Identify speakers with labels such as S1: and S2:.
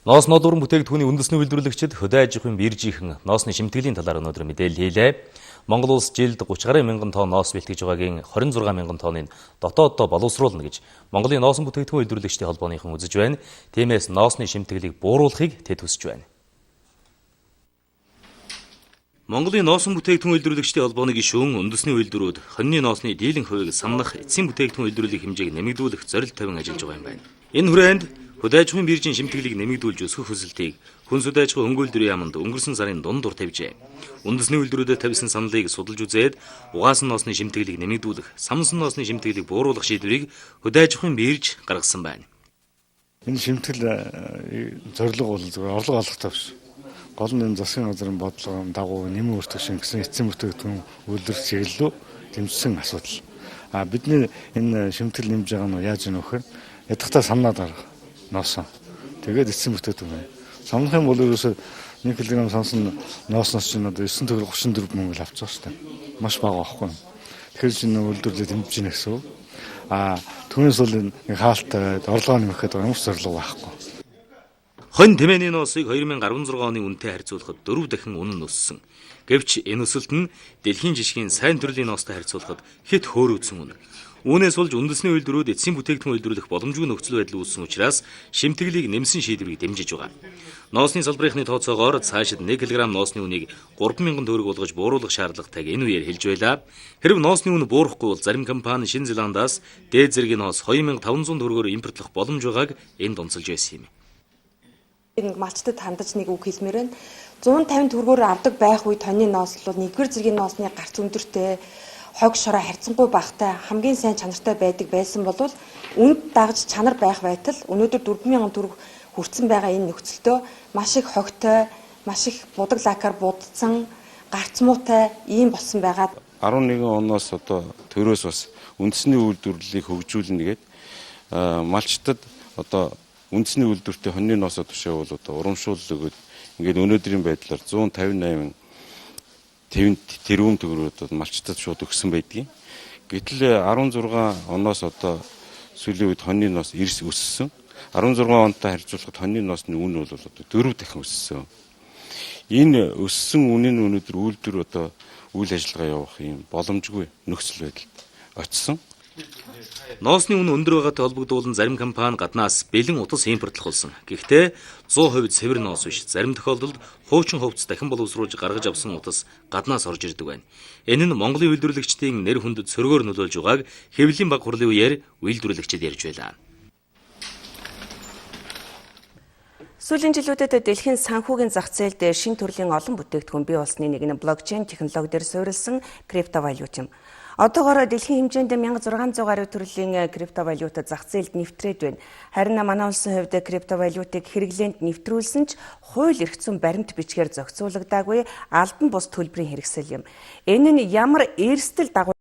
S1: Ноос нодуран бүтээгдэхүүний үндэсний үйлдвэрлэгчид хөдөө аж ахуйн биржийнхэн ноосны шимтгэлийн талаар өнөөдөр мэдээлэл хийлээ. Монгол улс жилд 30 гаруй мянган тонн ноос бэлтгэж байгаагийн 26 мянган тонныг дотооддоо боловсруулна гэж Монголын ноосн бүтээгдэхүүн үйлдвэрлэгчдийн холбооныхан үзэж байна. Тиймээс ноосны шимтгэлийг бууруулахыг тэд хүсэж байна. Монголын noosun бүтээгдэхүүн үйлдвэрлэгчдийн холбооны гишүүн үндэсний үйлдвэрүүд хоньны ноосны дийлэн хувийг санах эцсийн бүтээгдэхүүн үйлдвэрлэлийн хэмжээг нэмэгдүүлэх зорилт тавин ажиллаж байгаа юм байна. Энэ хүрээнд хөдөө аж ахуйн биржийн шимтгэлийг нэмэгдүүлж өсгөх хүсэлтийг Хүнс хөдөө аж ахуйн хөнгөлөлтийн яамд өнгөрсөн сарын дундуур тавьжээ. Үндэсний үйлдвэрүүдэд тавьсан саналыг судалж үзээд угаасан ноосны шимтгэлийг нэмэгдүүлэх, самнсан ноосны шимтгэлийг бууруулах шийдвэрийг хөдөө аж ахуйн бирж гаргасан байна.
S2: Энэ шимтгэл зорилго бол зөвхөн орлого олохтой биш. Гол нь засгийн газрын бодлогын дагуу нэмэн өртөх шингэсэн эцсийн бүтээгдэхүүн үйлдвэрлэх чиглэлөө дэмжсэн асуудал. Бидний энэ шимтгэл нэмж байгаа нь яаж ийм вэхээр ядахтаа самнаад гарах ноос. Тэгээд эцсийн бүтээгдэхүүн. Самнах юм бол ерөөсөө 1 кг самсан ноосноос чинь одоо 9 төгрөг 34 мөнгө л авч байгаа шүү дээ. Маш бага байхгүй. Тэгэхээр чинь үйлдвэрлэлд дэмжиж гэнэ гэсэн үг. Түүнээс бол энэ хаалттай орлогоо нэмэхэд ямар зорилго байхгүй.
S1: Хонь тэмээний ноосыг 2016 оны үнэтэй харьцуулахад 4 дахин үнэ нь өссөн. Гэвч энэ өсөлт нь дэлхийн жишгийн сайн төрлийн ноостой харьцуулахад хэд хөөрөөдсөн үнэ. Үүнээс болж үндэсний үйлдвэрүүд эцсийн бүтээгдэхүүн үйлдвэрлэх боломжгүй нөхцөл байдал үүссэн учраас шимтгэлийг нэмсэн шийдвэрийг дэмжиж байгаа. Ноосны салбарынхны тооцоогоор цаашид 1 кг ноосны үнийг 3,000 төгрөг болгож бууруулах шаардлагатайг энэ үеэр хэлж байлаа. Хэрв ноосны үн буурахгүй бол зарим компани Шинэ Зеландаас дээд зэргийн ноос 2,500 төгрөгөөр импортлох боломж байгааг энд онцолж байсан юм.
S3: Нэг малчтад хандаж нэг үг хэлмээр байна. 150 төгрөгөөр авдаг байх үед тонны ноос бол 1-р зэргийн ноосны гарц өндөртэй, хог шороо харьцангуй багтай, хамгийн сайн чанартай байдаг байсан бол үнд дагж чанар байх байтал өнөөдөр 4,000 төгрөг хүрсэн байгаа энэ нөхцөлдөө маш их хогтой, маш их будаг лакаар будсан, гарц муутай ийм болсон байгаа.
S4: 11 оноос одоо төрөөс бас үндэсний үйлдвэрлэлийг хөгжүүлнэ гэдэг малчтад одоо үндэсний үйлдвэртэй хоньны ноосоо тушаа бол одоо урамшуул өгөөд ингээд өнөөдрийн байдлаар 158 тэрбум төгрөгөөр малчтад шууд өгсөн байдгийг. Гэтэл 16 оноос одоо сүүлийн үед хоньны ноос эрс өссөн. 16 онтой харьцуулахад хоньны ноосны үн бол одоо 4 дахин өссөн. Энэ өссөн үнийн өнөөдөр үйлдвэр одоо үйл ажиллагаа явуулах юм боломжгүй нөхцөл байдалд очсон. Ноосны үн өндөр байгаатай холбогдуулан зарим компани гаднаас бэлэн утас импортлох болсон. Гэхдээ 100% цэвэр ноос биш. Зарим тохиолдолд хуучин хувцас дахин боловсруулж гаргаж авсан утас гаднаас орж ирдэг байна. Энэ нь Монголын үйлдвэрлэгчдийн нэр хүндэд сөргөөр нөлөөлж байгааг хэвлэлийн баг хурлын үеэр үйлдвэрлэгчид ярьж байлаа.
S5: Сүүлийн жилүүдэд дэлхийн санхүүгийн зах зээлд шинэ төрлийн олон бүтээгдэхүүн бий болсны нэг нь блокчейн технологиор суурилсан криптовалют юм. Одоогоор дэлхийн хэмжээнд 1600 гаруй төрлийн криптовалют зах зээлд нэвтрээд байна. Харин манай улсын хувьд криптовалютыг хэрэглээнд нэвтрүүлсэн ч хууль эрх зүйн баримт бичгээр зохицуулагдаагүй албан бус төлбөрийн хэрэгсэл юм. Энэ нь ямар эрсдэл дагуулж